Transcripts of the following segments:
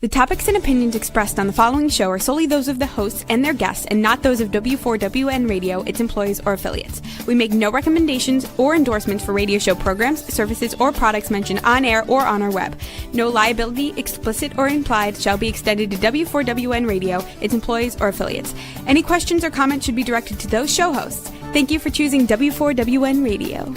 The topics and opinions expressed on the following show are solely those of the hosts and their guests and not those of W4WN Radio, its employees, or affiliates. We make no recommendations or endorsements for radio show programs, services, or products mentioned on air or on our web. No liability, explicit or implied, shall be extended to W4WN Radio, its employees, or affiliates. Any questions or comments should be directed to those show hosts. Thank you for choosing W4WN Radio.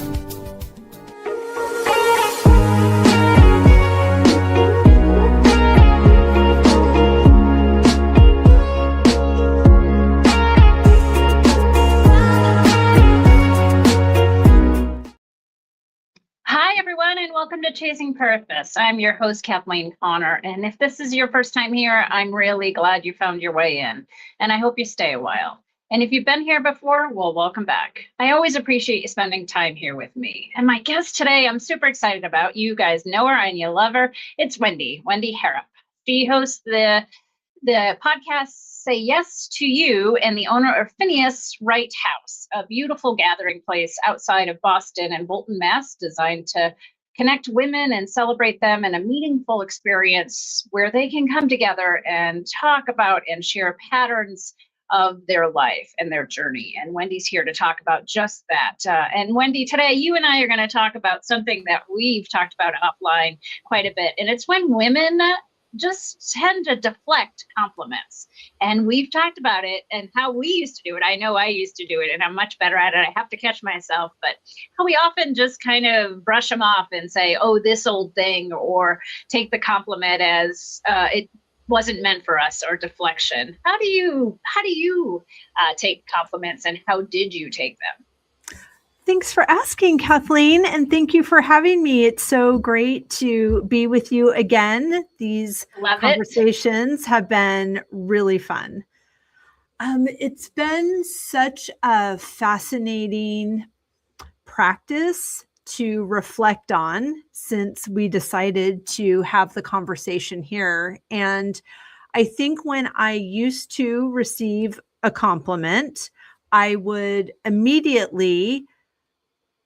And welcome to Chasing Purpose. I'm your host, Kathleen and if this is your first time here, I'm really glad you found your way in, and I hope you stay a while. And if you've been here before, well, welcome back. I always appreciate you spending time here with me. And my guest today, I'm super excited about. You guys know her and you love her. It's Wendy Harrop. She hosts the podcast Say Yes to You and the owner of Phineas Wright House, a beautiful gathering place outside of Boston and Bolton, Mass, designed to connect women and celebrate them in a meaningful experience where they can come together and talk about and share patterns of their life and their journey. And Wendy's here to talk about just that. And Wendy, today you and I are going to talk about something that we've talked about offline quite a bit. And it's when women just tend to deflect compliments. And we've talked about it and how we used to do it. I know I used to do it and I'm much better at it. I have to catch myself, but how we often just kind of brush them off and say, oh, this old thing, or take the compliment as it wasn't meant for us, or deflection. How do you take compliments, and how did you take them? Thanks for asking, Kathleen, and thank you for having me. It's so great to be with you again. These conversations have been really fun. It's been such a fascinating practice to reflect on since we decided to have the conversation here. And I think when I used to receive a compliment, I would immediately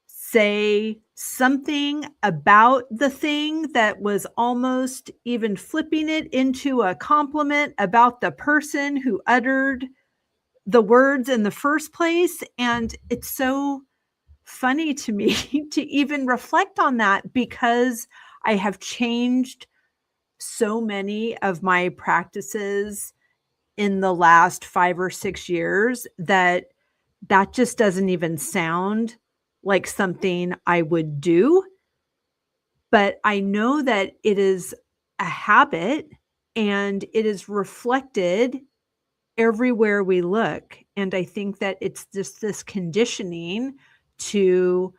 say something about the thing that was almost even flipping it into a compliment about the person who uttered the words in the first place. And it's so funny to me to even reflect on that, because I have changed so many of my practices in the last 5 or 6 years that just doesn't even sound like something I would do. But I know that it is a habit and it is reflected everywhere we look. And I think that it's just this conditioning to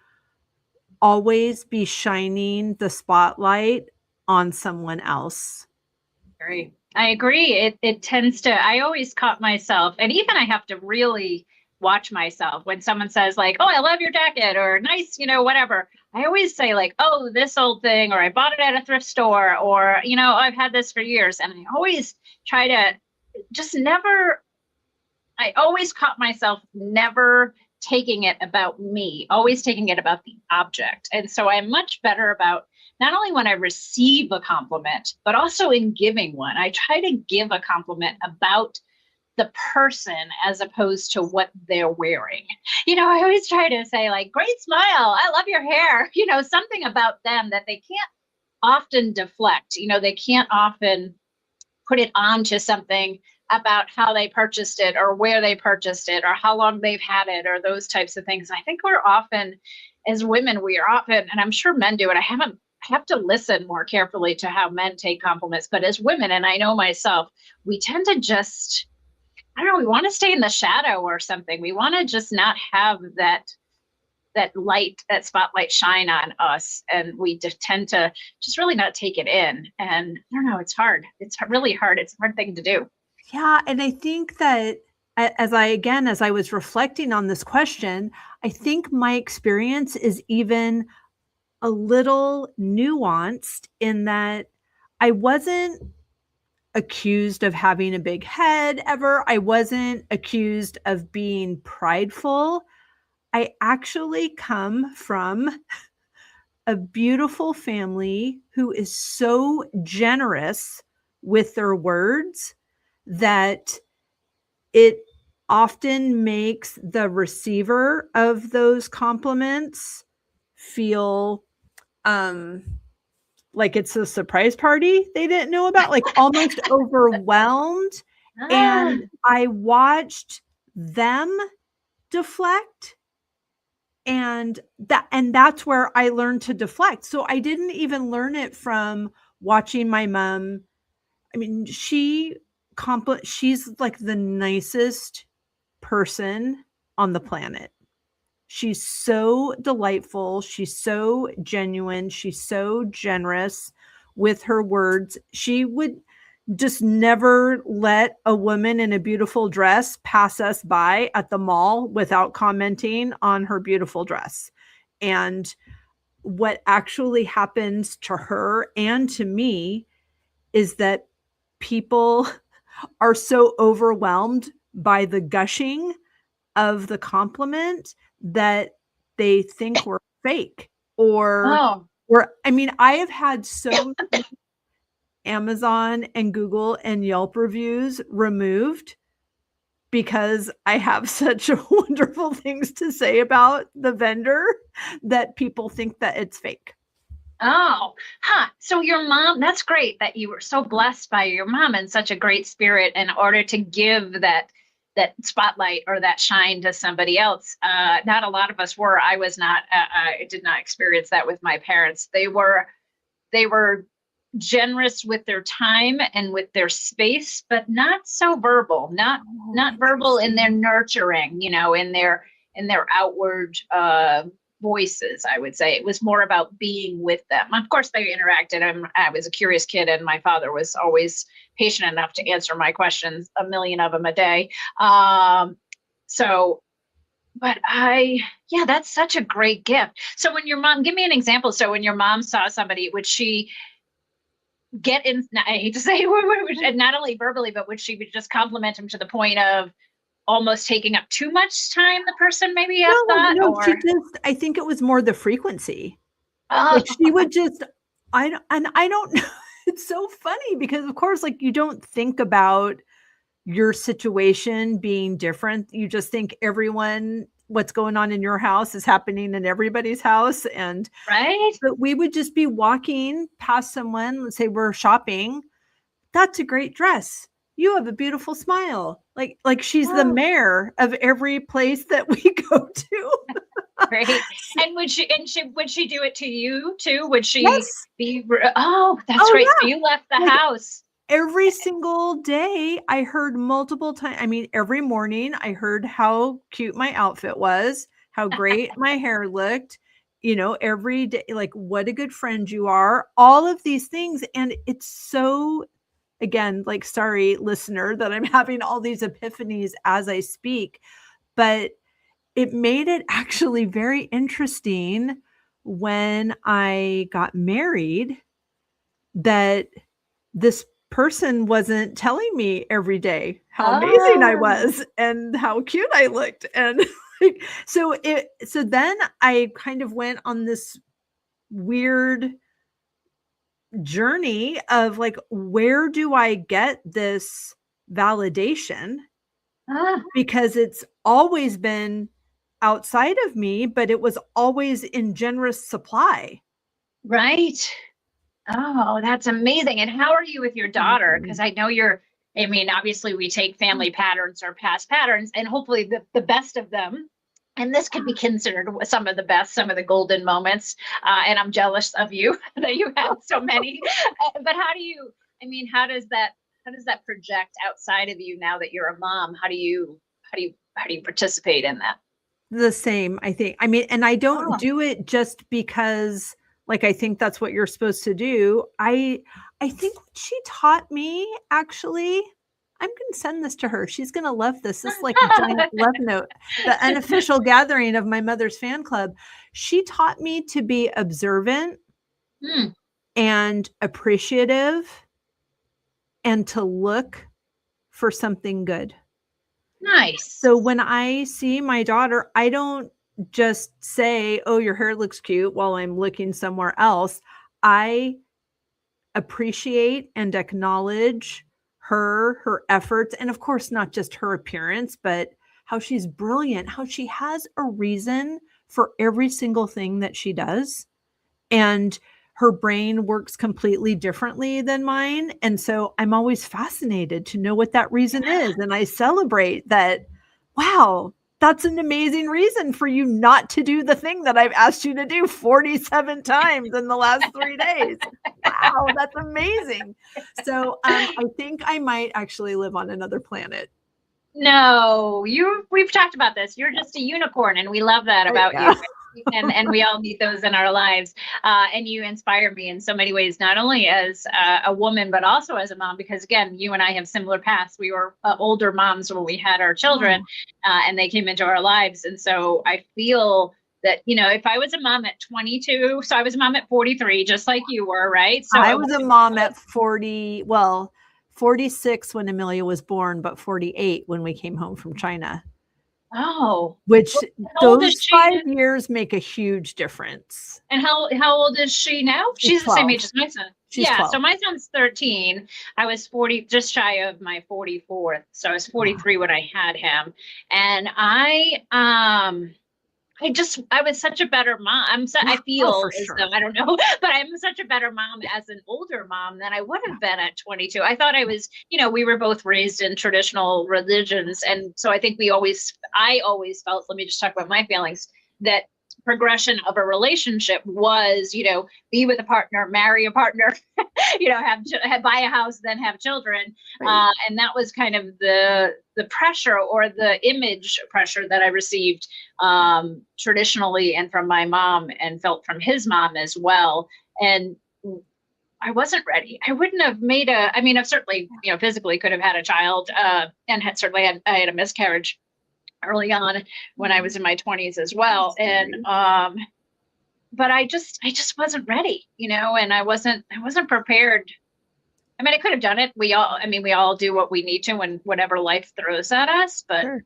always be shining the spotlight on someone else. I agree. It tends to, I always caught myself, and even I have to really watch myself when someone says like, oh, I love your jacket, or nice, whatever. I always say like, oh, this old thing, or I bought it at a thrift store, or, I've had this for years. And I always try to I always caught myself never taking it about me, always taking it about the object. And so I'm much better about not only when I receive a compliment, but also in giving one. I try to give a compliment about the person as opposed to what they're wearing. I always try to say like, great smile, I love your hair, something about them that they can't often deflect. They can't often put it onto something about how they purchased it, or where they purchased it, or how long they've had it, or those types of things. I think we're often, as women, and I'm sure men do it. I have to listen more carefully to how men take compliments, but as women, and I know myself, we tend to just, we want to stay in the shadow or something. We want to just not have that light, that spotlight shine on us. And we just tend to just really not take it in. And I don't know, it's hard. It's really hard. It's a hard thing to do. Yeah. And I think that as I was reflecting on this question, I think my experience is even a little nuanced in that I wasn't accused of having a big head ever. I wasn't accused of being prideful. I actually come from a beautiful family who is so generous with their words that it often makes the receiver of those compliments feel like it's a surprise party they didn't know about, like almost overwhelmed. And I watched them deflect, and that's where I learned to deflect. So I didn't even learn it from watching my mom. I mean, she's like the nicest person on the planet. She's so delightful. She's so genuine. She's so generous with her words. She would just never let a woman in a beautiful dress pass us by at the mall without commenting on her beautiful dress. And what actually happens to her and to me is that people are so overwhelmed by the gushing of the compliment that they think we're fake or I mean, I have had so many Amazon and Google and Yelp reviews removed because I have such wonderful things to say about the vendor that people think that it's fake. So your mom, that's great that you were so blessed by your mom and such a great spirit in order to give that spotlight or that shine to somebody else. Not a lot of us were. I was not. I did not experience that with my parents. They were generous with their time and with their space, but not so verbal. Not verbal in their nurturing. In their outward voices. I would say it was more about being with them. Of course, they interacted. I was a curious kid, and my father was always patient enough to answer my questions, a million of them a day. That's such a great gift. So when your mom, give me an example. So when your mom saw somebody, would she get in, I hate to say, not only verbally, but would she just compliment him to the point of almost taking up too much time, the person maybe has thought? No, I think it was more the frequency. Like she would just, I don't know. It's so funny because of course, like you don't think about your situation being different. You just think what's going on in your house is happening in everybody's house. And but we would just be walking past someone, let's say we're shopping. That's a great dress. You have a beautiful smile. Like she's the mayor of every place that we go to. Right. And would she do it to you too? Would she be? That's great. Yeah. So you left the house. Every single day I heard multiple times. I mean, every morning I heard how cute my outfit was, how great my hair looked, every day, like what a good friend you are, all of these things. And it's so, again, like, sorry, listener, that I'm having all these epiphanies as I speak, but it made it actually very interesting when I got married that this person wasn't telling me every day how amazing I was and how cute I looked. And so then I kind of went on this weird journey of like, where do I get this validation? Because it's always been outside of me, but it was always in generous supply. Right. Oh, that's amazing. And how are you with your daughter? Because I know obviously we take family patterns or past patterns and hopefully the best of them. And this could be considered some of the best, some of the golden moments. And I'm jealous of you that you have so many. But how does that project outside of you now that you're a mom? How do you participate in that? The same, I think. I mean, and I don't do it just because like I think that's what you're supposed to do. I think what she taught me, actually, I'm going to send this to her. She's going to love this. This is like a giant love note, the unofficial gathering of my mother's fan club. She taught me to be observant and appreciative and to look for something good. Nice. So when I see my daughter, I don't just say, oh, your hair looks cute while I'm looking somewhere else. I appreciate and acknowledge her efforts, and of course, not just her appearance, but how she's brilliant, how she has a reason for every single thing that she does. And her brain works completely differently than mine. And so I'm always fascinated to know what that reason is. And I celebrate that, wow, that's an amazing reason for you not to do the thing that I've asked you to do 47 times in the last 3 days. Wow, that's amazing. So I think I might actually live on another planet. No, we've talked about this. You're just a unicorn, and we love that about you. And we all need those in our lives. And you inspire me in so many ways, not only as a woman, but also as a mom, because again, you and I have similar paths. We were older moms when we had our children, and they came into our lives. And so I feel that, if I was a mom at 22, so I was a mom at 43, just like you were, right? So I was a mom at 46 when Amelia was born, but 48 when we came home from China. Oh, which those 5 years make a huge difference. And how old is she now? She's 12. The same age as my son. She's 12. So my son's 13. I was 40, just shy of my 44th. So I was 43 when I had him. And I was such a better mom. I feel as though, I don't know, but I'm such a better mom as an older mom than I would have been at 22. I thought I was, we were both raised in traditional religions. And so I think I always felt, let me just talk about my feelings, that progression of a relationship was, be with a partner, marry a partner, buy a house, then have children. Right. And that was kind of the pressure or the image pressure that I received traditionally and from my mom and felt from his mom as well. And I wasn't ready. I wouldn't have made I've certainly, physically could have had a child and I had a miscarriage early on when I was in my 20s as well. And, but I just wasn't ready, and I wasn't prepared. I mean, I could have done it. We all do what we need to when whatever life throws at us, but sure.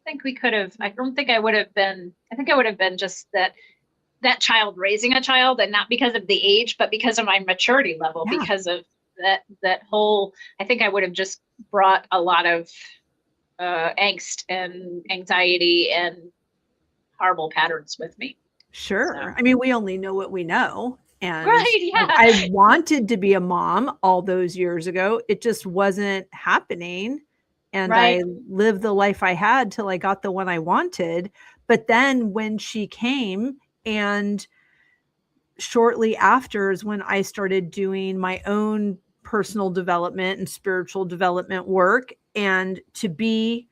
I think we could have, I think I would have been just that child raising a child, and not because of the age, but because of my maturity level, because of that whole, I think I would have just brought a lot of angst and anxiety and horrible patterns with me. Sure. So. I mean, we only know what we know. And right, yeah. I wanted to be a mom all those years ago. It just wasn't happening. And right. I lived the life I had till I got the one I wanted. But then when she came, and shortly after is when I started doing my own personal development and spiritual development work, and to be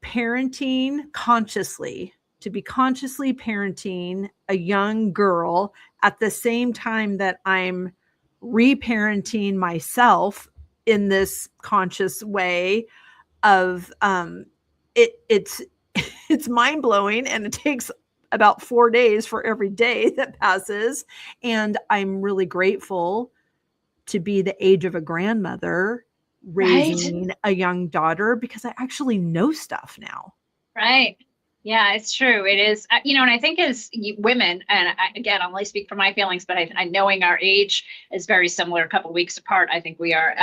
parenting consciously, to be consciously parenting a young girl at the same time that I'm reparenting myself in this conscious way of it's mind-blowing, and it takes about 4 days for every day that passes. And I'm really grateful to be the age of a grandmother raising a young daughter, because I actually know stuff now. Right. Yeah, it's true. It is, and I think as women, and again, I'll only speak for my feelings, but I knowing our age is very similar, a couple of weeks apart, I think we are,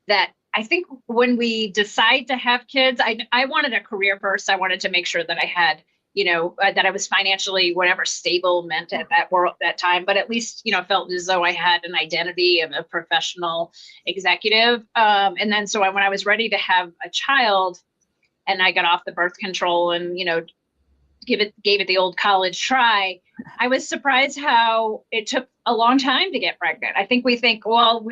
that I think when we decide to have kids, I wanted a career first. I wanted to make sure that I had, that I was financially, whatever stable meant at that time, but at least, felt as though I had an identity of a professional executive. And then, so when I was ready to have a child and I got off the birth control and, gave it the old college try, I was surprised how it took a long time to get pregnant. I think we think, well,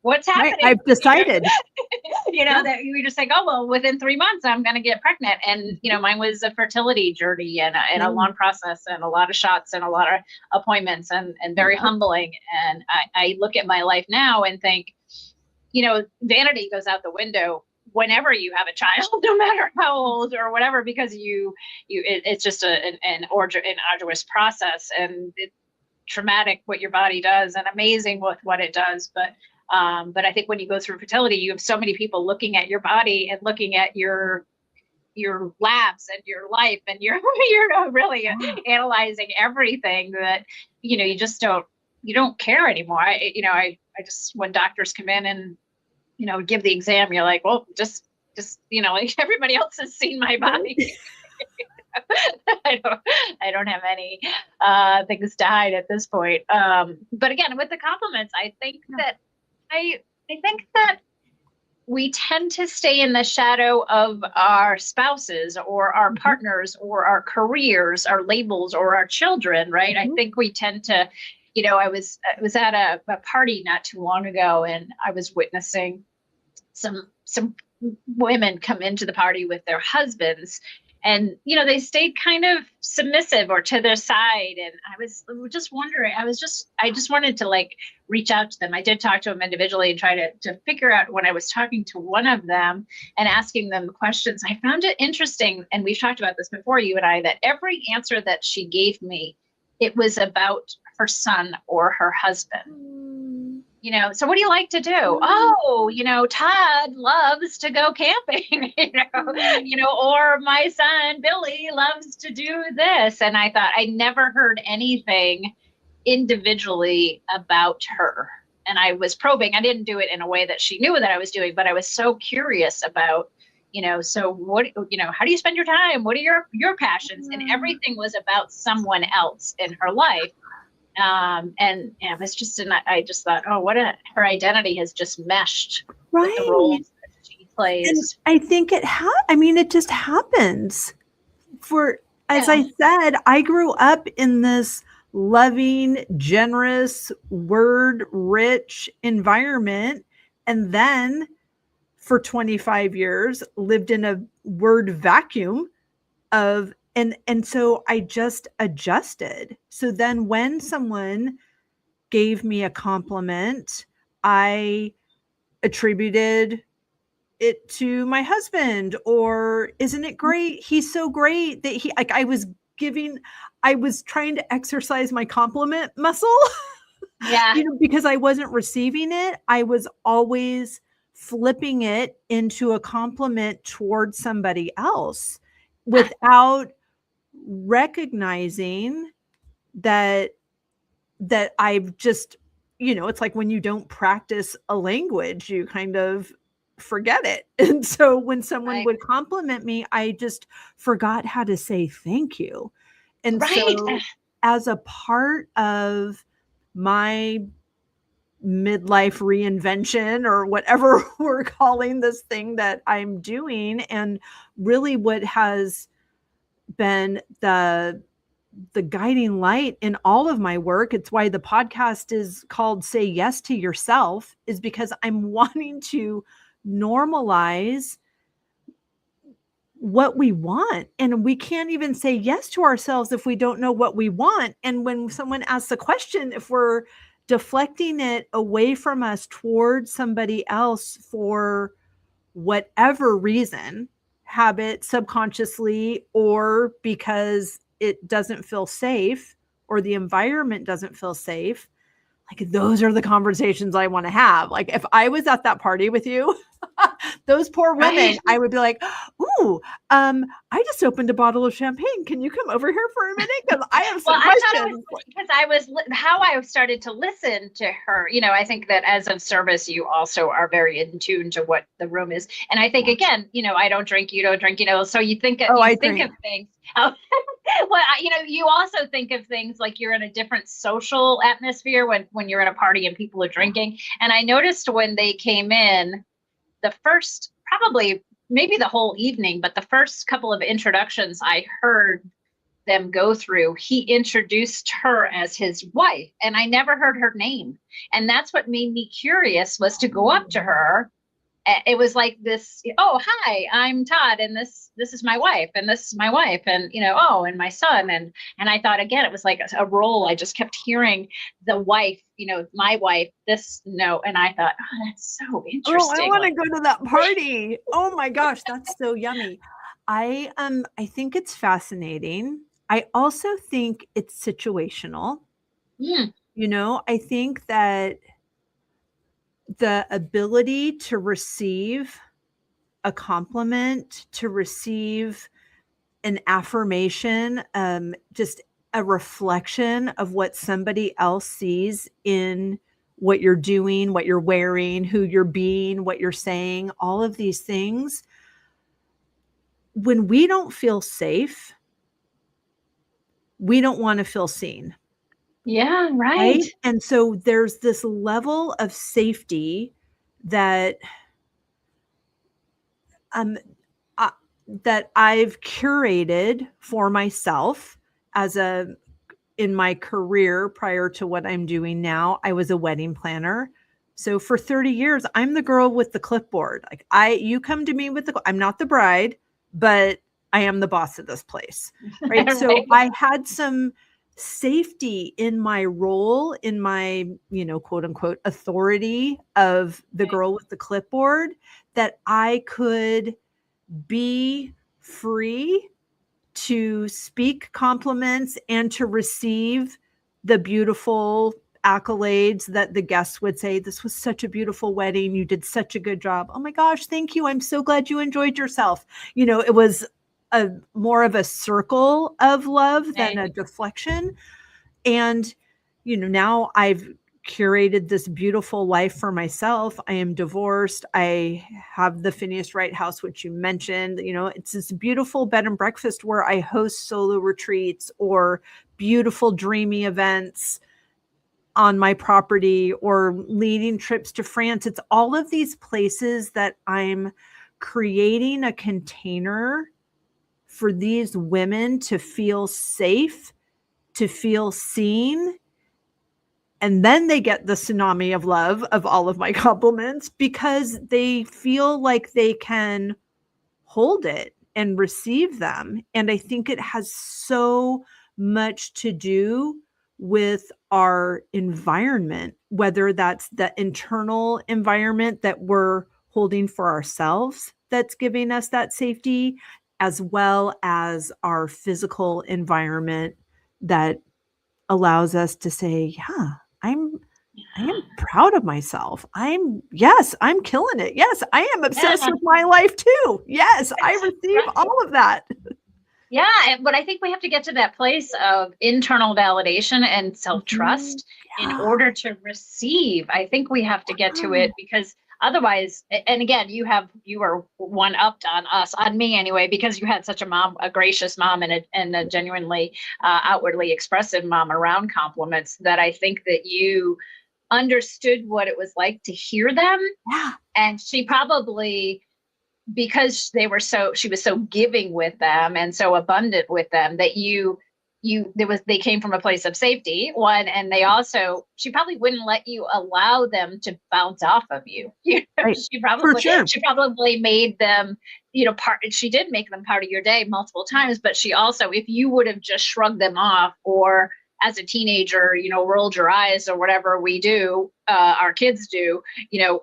what's happening? I've decided, that we just think, oh, well, within 3 months, I'm going to get pregnant. And, mine was a fertility journey and a long process and a lot of shots and a lot of appointments and very humbling. And I look at my life now and think, vanity goes out the window whenever you have a child, no matter how old or whatever, because it's just an arduous process, and it's traumatic what your body does and amazing what it does. But I think when you go through fertility, you have so many people looking at your body and looking at your labs and your life, and you're really analyzing everything that, you just don't you don't care anymore. I just, when doctors come in and, give the exam, you're like, well, just, like everybody else has seen my body. I don't have any things to hide at this point. But again, with the compliments, I think that we tend to stay in the shadow of our spouses or our partners or our careers, our labels or our children, right? I think we tend to, I was at a party not too long ago, and I was witnessing some women come into the party with their husbands, and they stayed kind of submissive or to their side, and I was just wondering, I just wanted to like reach out to them. I did talk to them individually and try to figure out, when I was talking to one of them and asking them questions, I found it interesting, and we've talked about this before, you and I, that every answer that she gave me, it was about her son or her husband. So what do you like to do? Oh, Todd loves to go camping, or my son Billy loves to do this. And I thought, I never heard anything individually about her. And I was probing. I didn't do it in a way that she knew that I was doing, but I was so curious about, so what, how do you spend your time? What are your passions? And everything was about someone else in her life. And it was just, I just thought, her identity has just meshed with the roles that she plays. And I think it just happens. As I said, I grew up in this loving, generous, word-rich environment, and then for 25 years lived in a word vacuum of. And so I just adjusted. So then when someone gave me a compliment, I attributed it to my husband, or isn't it great? He's so great that I was trying to exercise my compliment muscle. Yeah. Because I wasn't receiving it. I was always flipping it into a compliment towards somebody else without recognizing that I've just, it's like when you don't practice a language, you kind of forget it. And so when someone would compliment me, I just forgot how to say thank you. And so as a part of my midlife reinvention, or whatever we're calling this thing that I'm doing, and really what has been the guiding light in all of my work, it's why the podcast is called Say Yes to Yourself, is because I'm wanting to normalize what we want. And we can't even say yes to ourselves if we don't know what we want. And when someone asks a question, if we're deflecting it away from us towards somebody else for whatever reason, habit, subconsciously, or because it doesn't feel safe, or the environment doesn't feel safe, like those are the conversations I want to have. Like if I was at that party with you, those poor women, I would be like, ooh, I just opened a bottle of champagne. Can you come over here for a minute? Because I have some questions. How I started to listen to her. I think that as a service, you also are very in tune to what the room is. And I think, again, I don't drink, you don't drink, so you think of things. Well, you also think of things like you're in a different social atmosphere when you're at a party and people are drinking. And I noticed when they came in, the first, probably maybe the whole evening, but the first couple of introductions I heard them go through, he introduced her as his wife, and I never heard her name. And that's what made me curious, was to go up to her. It was like this, oh, hi, I'm Todd, and this is my wife, and this is my wife, and and my son, and I thought, again, it was like a role. I just kept hearing the wife, my wife, and I thought, oh, that's so interesting. Oh, I want to go to that party. Oh my gosh, that's so yummy. I think it's fascinating. I also think it's situational. I think that the ability to receive a compliment, to receive an affirmation, just a reflection of what somebody else sees in what you're doing, what you're wearing, who you're being, what you're saying, all of these things. When we don't feel safe, we don't want to feel seen. Yeah, right. Right? And so there's this level of safety that that I've curated for myself in my career. Prior to what I'm doing now, I was a wedding planner. So for 30 years, I'm the girl with the clipboard. Like you come to me with I'm not the bride, but I am the boss of this place. Right. Right. So I had some safety in my role, in my, quote unquote, authority of the girl with the clipboard, that I could be free to speak compliments and to receive the beautiful accolades that the guests would say, "This was such a beautiful wedding. You did such a good job. Oh my gosh, thank you. I'm so glad you enjoyed yourself." It was more of a circle of love than a deflection. And, now I've curated this beautiful life for myself. I am divorced. I have the Phineas Wright house, which you mentioned. It's this beautiful bed and breakfast where I host solo retreats or beautiful dreamy events on my property, or leading trips to France. It's all of these places that I'm creating a container for these women to feel safe, to feel seen. And then they get the tsunami of love of all of my compliments, because they feel like they can hold it and receive them. And I think it has so much to do with our environment, whether that's the internal environment that we're holding for ourselves that's giving us that safety, as well as our physical environment that allows us to say, yeah, I am proud of myself. I'm killing it. Yes, I am obsessed with my life too. Yes, I receive all of that. Yeah, but I think we have to get to that place of internal validation and self-trust in order to receive. I think we have to get to it, because otherwise, and again, you are one upped on me anyway, because you had such a gracious mom, and a genuinely outwardly expressive mom around compliments, that I think that you understood what it was like to hear them. Yeah. And she probably, because she was so giving with them and so abundant with them, that they came from a place of safety, one, and she probably wouldn't let you allow them to bounce off of you. Right. She probably made them, she did make them part of your day multiple times, but she also, if you would have just shrugged them off, or as a teenager, rolled your eyes, or whatever we do, our kids do,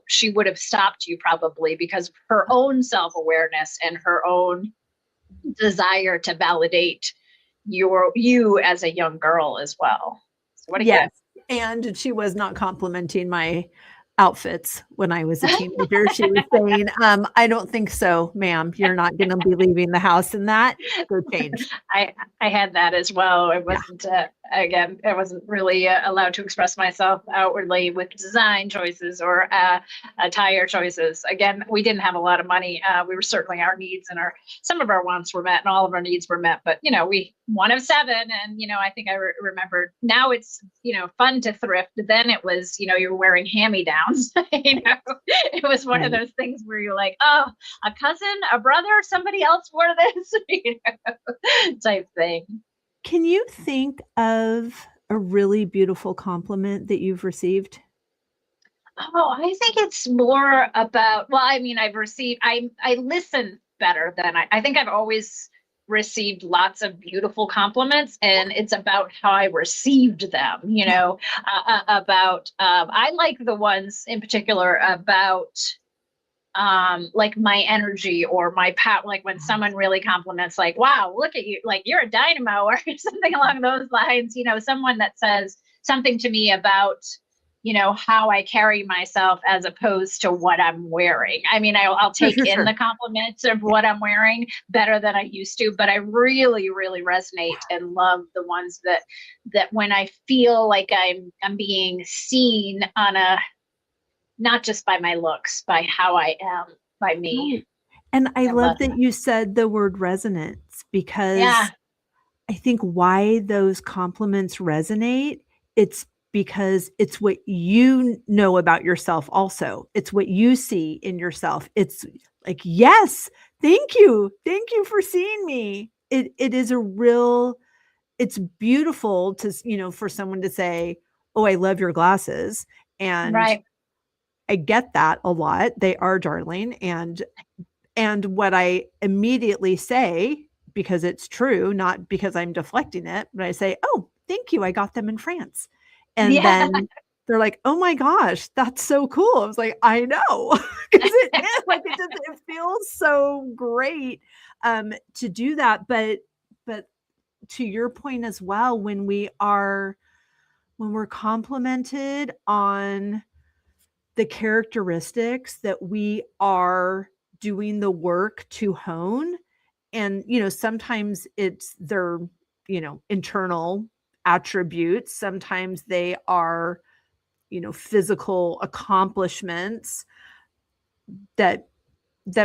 she would have stopped you probably, because of her own self-awareness and her own desire to validate you as a young girl as well. So what a gift. And she was not complimenting my outfits when I was a teenager. She was saying, "I don't think so, ma'am. You're not going to be leaving the house in that. Go change." I had that as well. It wasn't, again, I wasn't really allowed to express myself outwardly with design choices or attire choices. Again, we didn't have a lot of money. We were certainly, our needs and some of our wants were met, and all of our needs were met. But, we, one of seven, and, I think I remember now it's, fun to thrift. Then it was, you were wearing hand-me-downs. It was one of those things where you're like, oh, a cousin, a brother, somebody else wore this, type thing. Can you think of a really beautiful compliment that you've received? Oh, I think it's more about, I listen better than I think I've always received lots of beautiful compliments, and it's about how I received them, I like the ones in particular about like my energy or my power, like when someone really compliments, like, wow, look at you, like you're a dynamo, or something along those lines, someone that says something to me about, how I carry myself as opposed to what I'm wearing. I mean, I'll take in the compliments of what I'm wearing better than I used to, but I really, really resonate and love the ones that when I feel like I'm being seen on not just by my looks, by how I am, by me. Right. And I love that you said the word resonance, because I think why those compliments resonate, it's because it's what you know about yourself also. It's what you see in yourself. It's like, yes, thank you. Thank you for seeing me. It is it's beautiful to, for someone to say, oh, I love your glasses. And I get that a lot. They are darling. And what I immediately say, because it's true, not because I'm deflecting it, but I say, oh, thank you. I got them in France. And then they're like, oh my gosh, that's so cool. I was like, I know. Because it is like, it feels so great to do that. But to your point as well, when we're complimented on the characteristics that we are doing the work to hone, and sometimes it's their internal attributes, sometimes they are physical accomplishments that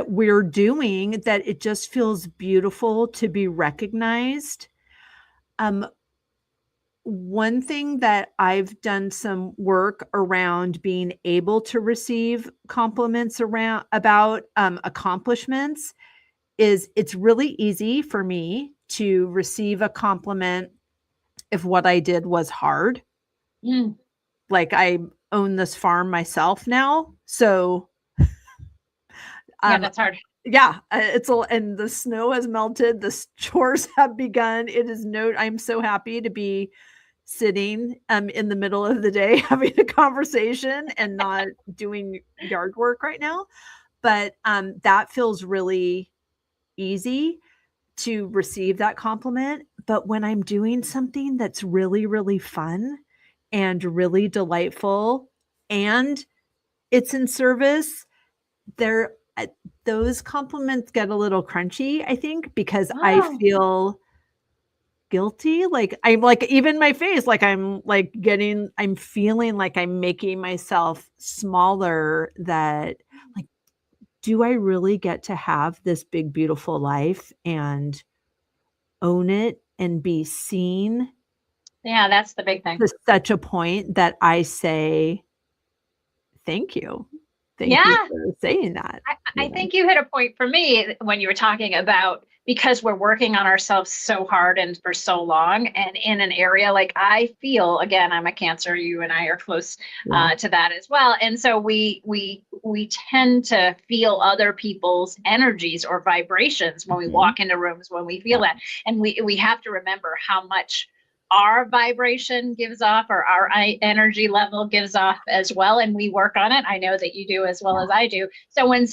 we're doing, that it just feels beautiful to be recognized. One thing that I've done some work around being able to receive compliments about accomplishments is, it's really easy for me to receive a compliment if what I did was hard. Like, I own this farm myself now, so that's hard. Yeah, and the snow has melted. The chores have begun. I'm so happy to be sitting in the middle of the day having a conversation and not doing yard work right now. But that feels really easy to receive that compliment. But when I'm doing something that's really, really fun and really delightful, and it's in service, those compliments get a little crunchy, I think, because I feel guilty. Like, I'm like, even my face, like I'm feeling like I'm making myself smaller, that like, do I really get to have this big, beautiful life and own it and be seen? Yeah, that's the big thing. To such a point that I say, thank you. Thank you for saying that. I think you hit a point for me when you were talking about, because we're working on ourselves so hard and for so long, and in an area, like, I feel, again, I'm a Cancer, you and I are close to that as well. And so we tend to feel other people's energies or vibrations when we walk into rooms, when we feel that. And we have to remember how much our vibration gives off, or our energy level gives off as well. And we work on it. I know that you do as well as I do. So when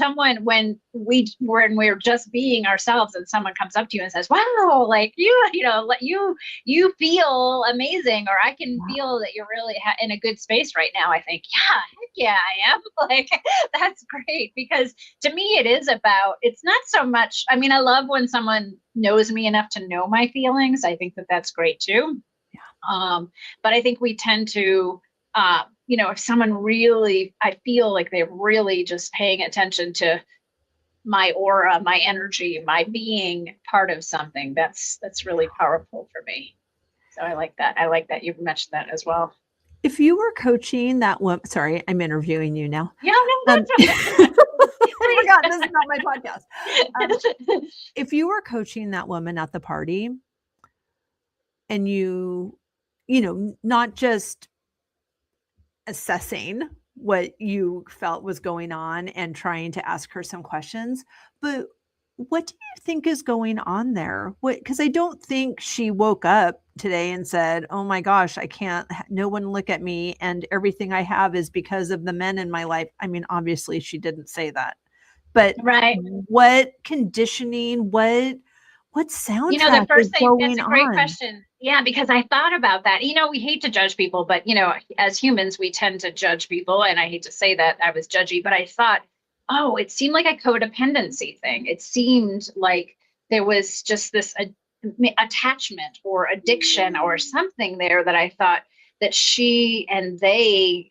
we're just being ourselves and someone comes up to you and says, wow, like you feel amazing, or I can feel that you're really in a good space right now, I think, heck yeah, I am. Like, that's great, because to me, it's not so much, I mean, I love when someone knows me enough to know my feelings. I think that that's great too. But I think we tend to, if someone really, I feel like they're really just paying attention to my aura, my energy, my being part of something, that's really powerful for me. So I like that. I like that you've mentioned that as well. If you were coaching that woman, sorry, I'm interviewing you now. Yeah, no, that's okay. Oh my God, this is not my podcast. If you were coaching that woman at the party, and you not just assessing what you felt was going on and trying to ask her some questions, but what do you think is going on there? Because I don't think she woke up today and said, oh my gosh, I can't, no one look at me, and everything I have is because of the men in my life. I mean, obviously she didn't say that, but what conditioning, what What soundtrack The first is thing, going that's a great on? question. Yeah, because I thought about that. We hate to judge people, but as humans, we tend to judge people. And I hate to say that I was judgy, but I thought, oh, it seemed like a codependency thing. It seemed like there was just this attachment or addiction or something there that I thought that she and they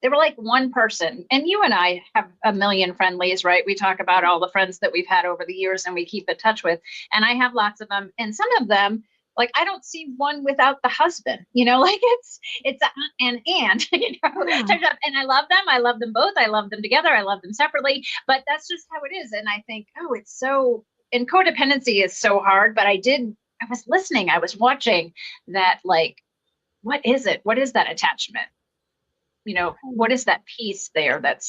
they were like one person. And you and I have a million friendlies, right? We talk about all the friends that we've had over the years and we keep in touch with. And I have lots of them. And some of them, like, I don't see one without the husband, like it's and and I love them. I love them both. I love them together. I love them separately, but that's just how it is. And I think, oh, and codependency is so hard, but I was listening, I was watching that, like, what is it? What is that attachment? What is that piece there that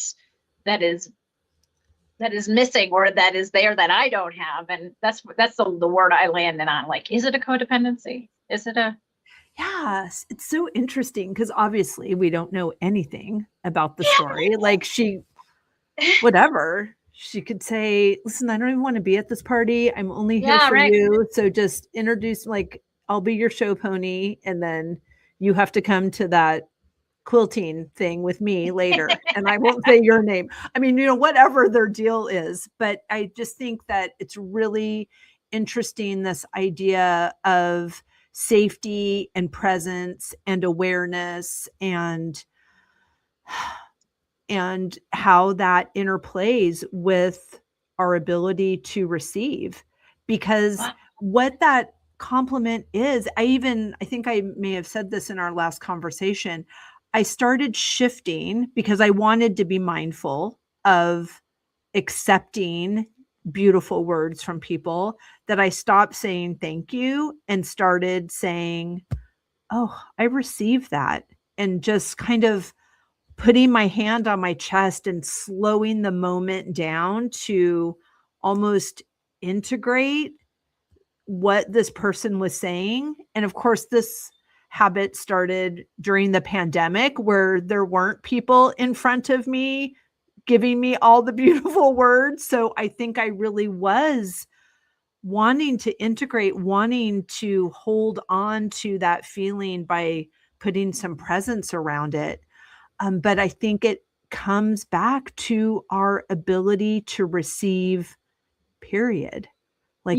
is missing, or that is there that I don't have? And that's the word I landed on. Like, is it a codependency? Is it a? Yes, it's so interesting because obviously we don't know anything about the story. Like, whatever. She could say, listen, I don't even want to be at this party. I'm only here for you. So just introduce, like, I'll be your show pony. And then you have to come to that quilting thing with me later. And I won't say your name. I mean, whatever their deal is. But I just think that it's really interesting, this idea of safety and presence and awareness and how that interplays with our ability to receive. Because what that compliment is, I think I may have said this in our last conversation, I started shifting because I wanted to be mindful of accepting beautiful words from people, that I stopped saying thank you and started saying, oh, I received that. And just kind of putting my hand on my chest and slowing the moment down to almost integrate what this person was saying. And of course, this habit started during the pandemic, where there weren't people in front of me giving me all the beautiful words. So I think I really was wanting to integrate, wanting to hold on to that feeling by putting some presence around it. But I think it comes back to our ability to receive, period. Like,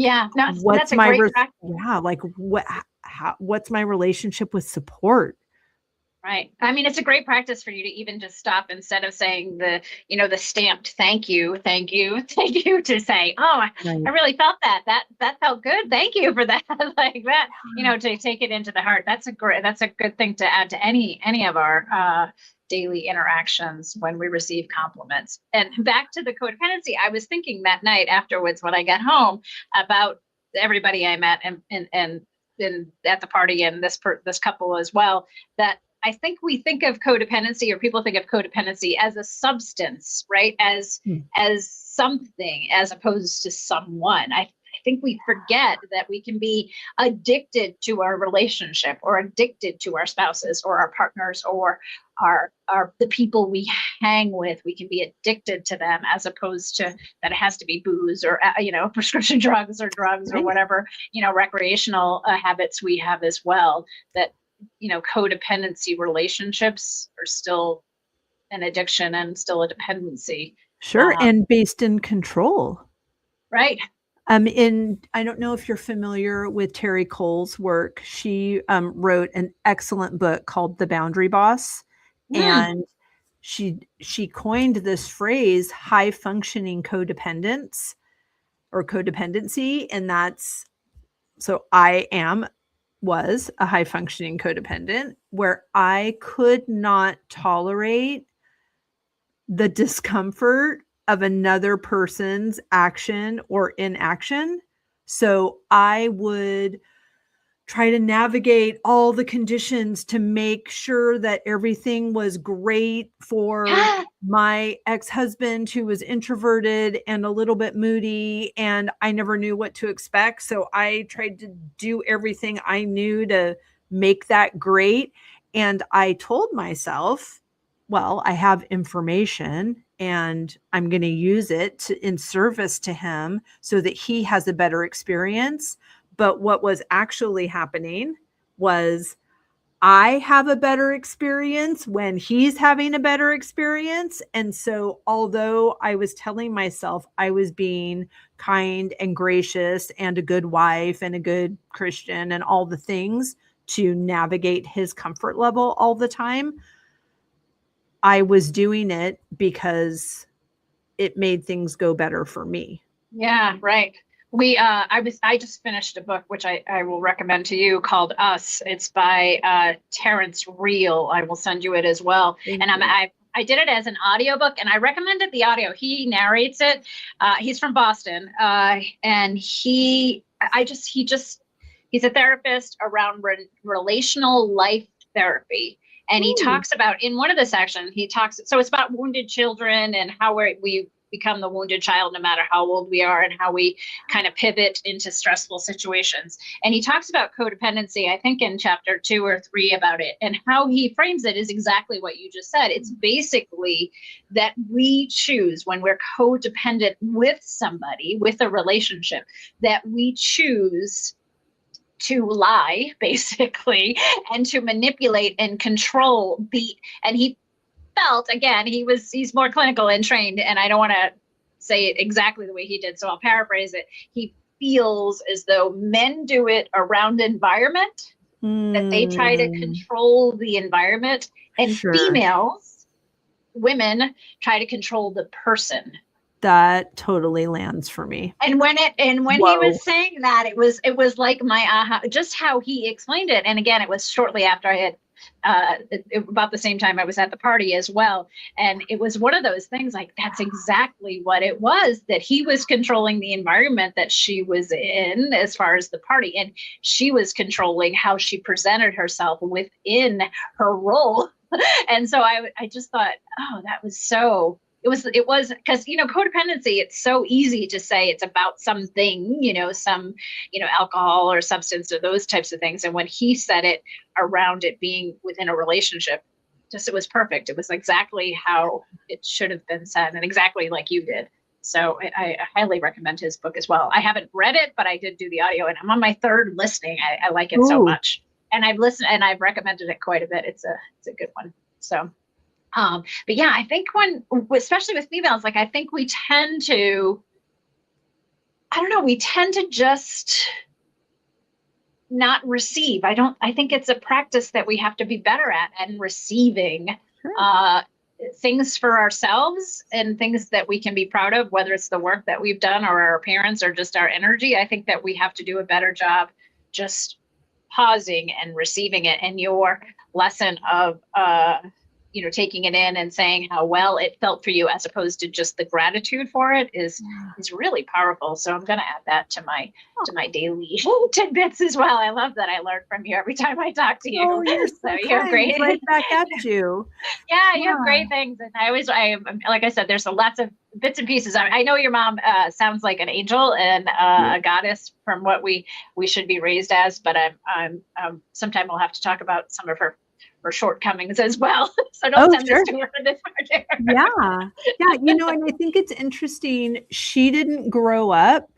what's my what's my relationship with support? Right. I mean, it's a great practice for you to even just stop, instead of saying the stamped thank you, to say, oh, I really felt that felt good. Thank you for that. Like that, to take it into the heart. That's a good thing to add to any of our daily interactions when we receive compliments. And back to the codependency, I was thinking that night afterwards when I got home about everybody I met and at the party, and this couple as well, that I think we think of codependency, or people think of codependency, as a substance, right? As something, as opposed to someone. I think we forget that we can be addicted to our relationship, or addicted to our spouses or our partners or the people we hang with. We can be addicted to them, as opposed to that it has to be booze or prescription drugs or whatever recreational habits we have as well. That codependency relationships are still an addiction and still a dependency. Sure. And based in control. Right. I don't know if you're familiar with Terry Cole's work. She wrote an excellent book called The Boundary Boss. And she coined this phrase, high functioning codependence or codependency. And so I was a high functioning codependent, where I could not tolerate the discomfort of another person's action or inaction. So I would try to navigate all the conditions to make sure that everything was great for my ex-husband, who was introverted and a little bit moody, and I never knew what to expect. So I tried to do everything I knew to make that great. And I told myself, well, I have information and I'm going to use it in service to him so that he has a better experience. But what was actually happening was I have a better experience when he's having a better experience. And so, although I was telling myself I was being kind and gracious and a good wife and a good Christian and all the things to navigate his comfort level all the time, I was doing it because it made things go better for me. Yeah, right. I just finished a book, which I will recommend to you, called Us. It's by Terrence Real. I will send you it as well. I did it as an audiobook, and I recommended the audio. He narrates it. He's from Boston. And he's a therapist around relational life therapy. And he talks about, in one of the sections, so it's about wounded children and how we become the wounded child no matter how old we are, and how we kind of pivot into stressful situations. And he talks about codependency, I think in chapter 2 or 3 about it. And how he frames it is exactly what you just said. It's basically that we choose, when we're codependent with somebody, with a relationship, that we choose to lie, basically, and to manipulate and control. And he felt, again, he's more clinical and trained, and I don't want to say it exactly the way he did, so I'll paraphrase it. He feels as though men do it around environment, that they try to control the environment, and women try to control the person. That totally lands for me. And when he was saying that, it was like my aha, just how he explained it. And again, it was shortly after I had about the same time I was at the party as well. And it was one of those things, like, that's exactly what it was, that he was controlling the environment that she was in as far as the party. And she was controlling how she presented herself within her role. And so I just thought, oh, that was so... It was because, codependency, it's so easy to say it's about something, alcohol or substance or those types of things. And when he said it around it being within a relationship, it was perfect. It was exactly how it should have been said, and exactly like you did. So I highly recommend his book as well. I haven't read it, but I did do the audio, and I'm on my 3rd listening. I like it so much. And I've listened, and I've recommended it quite a bit. It's a good one. So. But yeah, I think especially with females, like, I think we tend to just not receive. I think it's a practice that we have to be better at, and receiving things for ourselves and things that we can be proud of, whether it's the work that we've done or our appearance or just our energy. I think that we have to do a better job just pausing and receiving it. And your lesson of, taking it in and saying how well it felt for you, as opposed to just the gratitude for it, is really powerful. So I'm going to add that to my daily tidbits as well. I love that I learn from you every time I talk to you. Oh, you're so you have great. Right back at you. Yeah, you have great things. And I like I said, there's lots of bits and pieces. I know your mom sounds like an angel and a goddess from what we should be raised as, but I'm sometime we'll have to talk about some of her shortcomings as well. So don't send this to her this part. Yeah. And I think it's interesting. She didn't grow up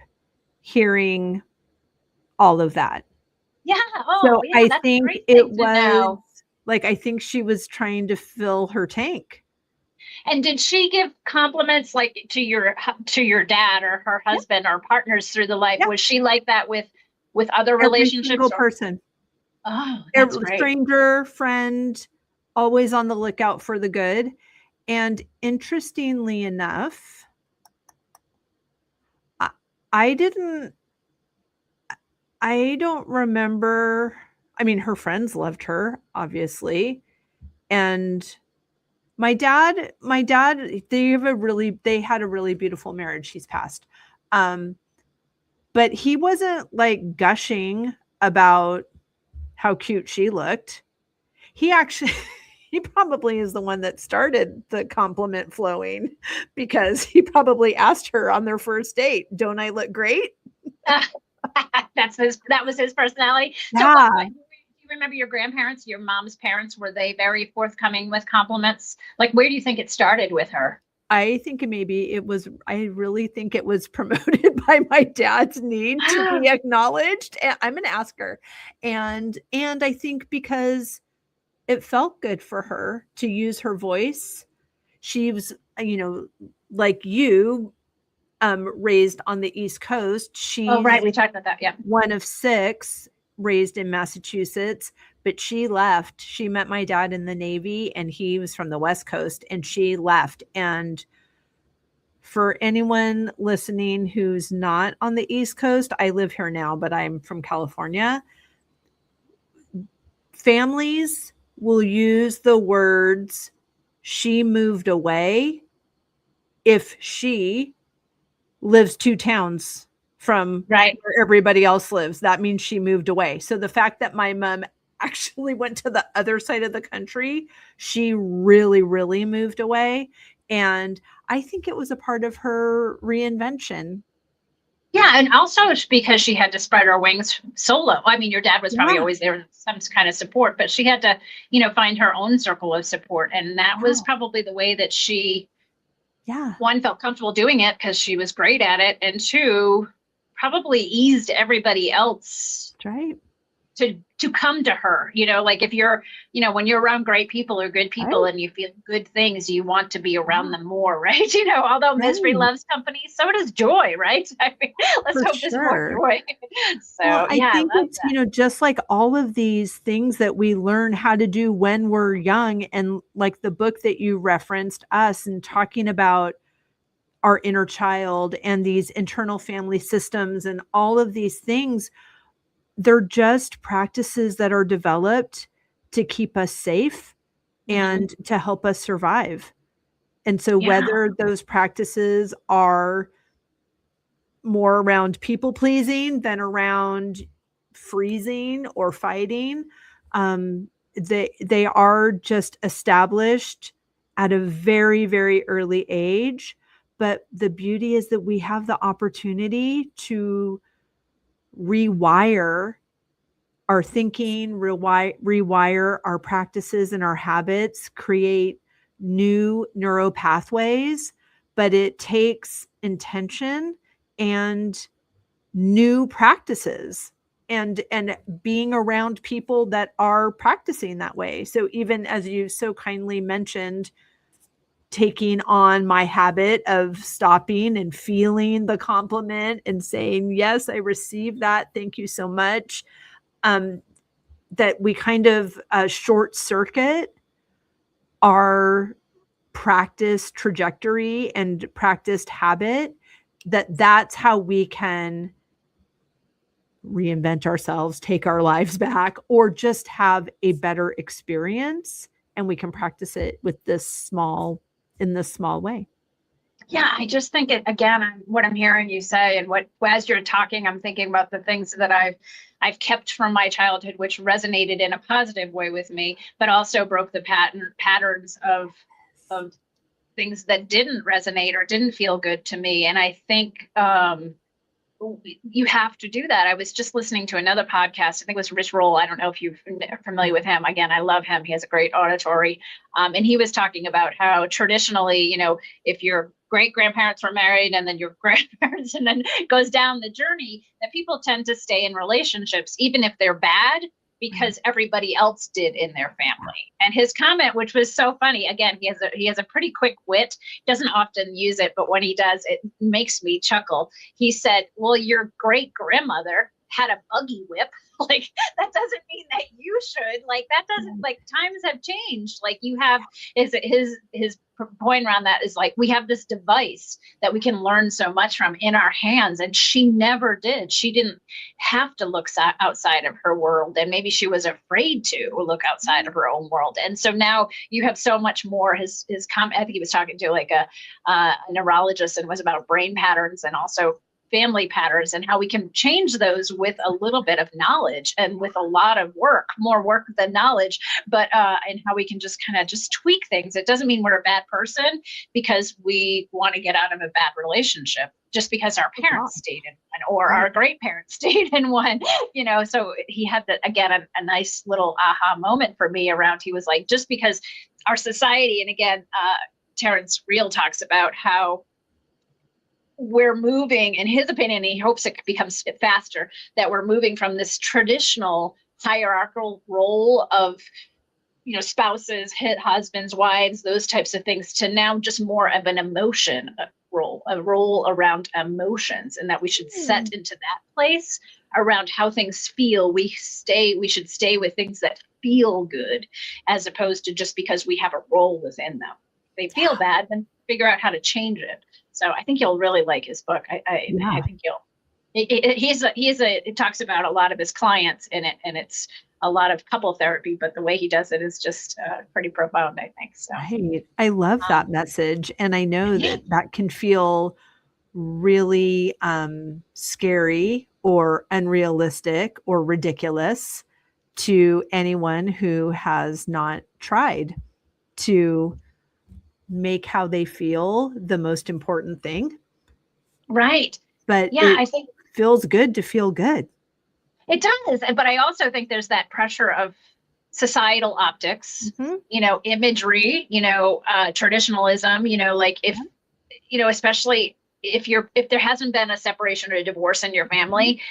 hearing all of that. Yeah. I think it was like, I think she was trying to fill her tank. And did she give compliments like to your dad or her husband or partners through the life? Yeah. Was she like that with other relationships? Every single person. Oh, that's great. Stranger, friend, always on the lookout for the good. And interestingly enough, I don't remember. I mean, her friends loved her, obviously. And my dad, they had a really beautiful marriage. He's passed. But he wasn't like gushing about how cute she looked. He probably is the one that started the compliment flowing, because he probably asked her on their first date, "Don't I look great?" That was his personality. Yeah. So, do you remember your grandparents, your mom's parents? Were they very forthcoming with compliments? Like, where do you think it started with her? I think maybe I really think it was promoted by my dad's need to be acknowledged. And I'm going to ask her. And I think because it felt good for her to use her voice. She was, like you, raised on the East Coast. Oh, right. She's We talked about that. Yeah. one of 6 raised in Massachusetts, but she left. She met my dad in the Navy and he was from the West Coast, and she left. And for anyone listening who's not on the East Coast, I live here now, but I'm from California. Families will use the words, she moved away, if she lives 2 towns from right where everybody else lives. That means she moved away. So the fact that my mom actually went to the other side of the country, she really, really moved away. And I think it was a part of her reinvention. Yeah, and also it's because she had to spread her wings solo. I mean, your dad was probably always there with some kind of support, but she had to, find her own circle of support. And that was probably the way that she, one, felt comfortable doing it because she was great at it, and 2, probably eased everybody else to come to her. Like if you're, when you're around great people or good people and you feel good things, you want to be around them more, right? Although misery loves company, so does joy, right? I mean, let's hope there's more joy. So I think it's, just like all of these things that we learn how to do when we're young, and like the book that you referenced, Us, and talking about our inner child and these internal family systems and all of these things, they're just practices that are developed to keep us safe and to help us survive. And so whether those practices are more around people pleasing than around freezing or fighting, they are just established at a very, very early age. But the beauty is that we have the opportunity to rewire our thinking, rewire our practices and our habits, create new neural pathways, but it takes intention and new practices and being around people that are practicing that way. So even as you so kindly mentioned, taking on my habit of stopping and feeling the compliment and saying, yes, I received that. Thank you so much. That we kind of short circuit our practiced trajectory and practiced habit, that's how we can reinvent ourselves, take our lives back, or just have a better experience. And we can practice it with in this small way. Yeah, I just think what I'm hearing you say, and as you're talking, I'm thinking about the things that I've kept from my childhood, which resonated in a positive way with me, but also broke the patterns of things that didn't resonate or didn't feel good to me. And I think you have to do that. I was just listening to another podcast. I think it was Rich Roll. I don't know if you're familiar with him. Again, I love him. He has a great auditory. And he was talking about how traditionally, if your great grandparents were married and then your grandparents, and then goes down the journey, that people tend to stay in relationships, even if they're bad, because everybody else did in their family. And his comment, which was so funny, again, he has a pretty quick wit, doesn't often use it, but when he does, it makes me chuckle. He said, well, your great grandmother had a buggy whip. Like, that doesn't mean that you should. Like, that doesn't, like, times have changed. Like, you have his point around that is like, we have this device that we can learn so much from in our hands, and she never did. She didn't have to look outside of her world, and maybe she was afraid to look outside of her own world. And so now you have so much more. His comment, I think he was talking to like a neurologist, and it was about brain patterns and also family patterns, and how we can change those with a little bit of knowledge and with a lot of work, more work than knowledge, but and how we can just kind of just tweak things. It doesn't mean we're a bad person because we want to get out of a bad relationship just because our parents stayed in one or our great parents stayed in one, so he had that, again, a nice little aha moment for me around, he was like, just because our society, and again, Terrence Real talks about how we're moving, in his opinion, he hopes it becomes faster, that we're moving from this traditional hierarchical role of, spouses, husbands, wives, those types of things, to now just more of an emotion role, a role around emotions, and that we should set into that place around how things feel. We should stay with things that feel good, as opposed to just because we have a role within them. If they feel bad, then figure out how to change it. So I think you'll really like his book. I think it talks about a lot of his clients in it, and it's a lot of couple therapy, but the way he does it is just pretty profound, I think. So right. I love that message. And I know that can feel really scary or unrealistic or ridiculous to anyone who has not tried to make how they feel the most important thing. Right. But I think it feels good to feel good. It does. But I also think there's that pressure of societal optics, imagery, traditionalism, like if, especially if there hasn't been a separation or a divorce in your family,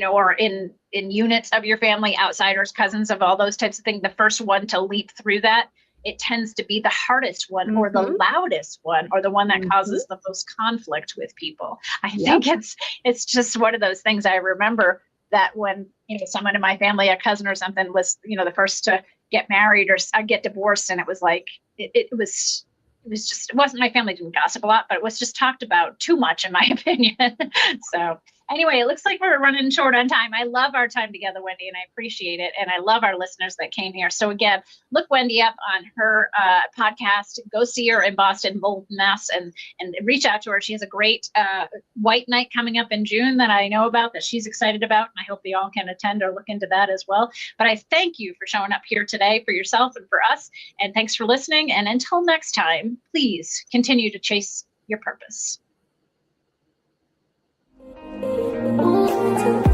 or in units of your family, outsiders, cousins, of all those types of things, the first one to leap through that, it tends to be the hardest one, or the loudest one, or the one that causes the most conflict with people. I think it's just one of those things. I remember that when, someone in my family, a cousin or something, was, the first to get married or get divorced. And it was like, it wasn't, my family didn't gossip a lot, but it was just talked about too much, in my opinion. So anyway, it looks like we're running short on time. I love our time together, Wendy, and I appreciate it. And I love our listeners that came here. So again, look Wendy up on her podcast. Go see her in Boston, Bolton, Mass, and reach out to her. She has a great white night coming up in June that I know about, that she's excited about. And I hope they all can attend or look into that as well. But I thank you for showing up here today, for yourself and for us. And thanks for listening. And until next time, please continue to chase your purpose. Thank you.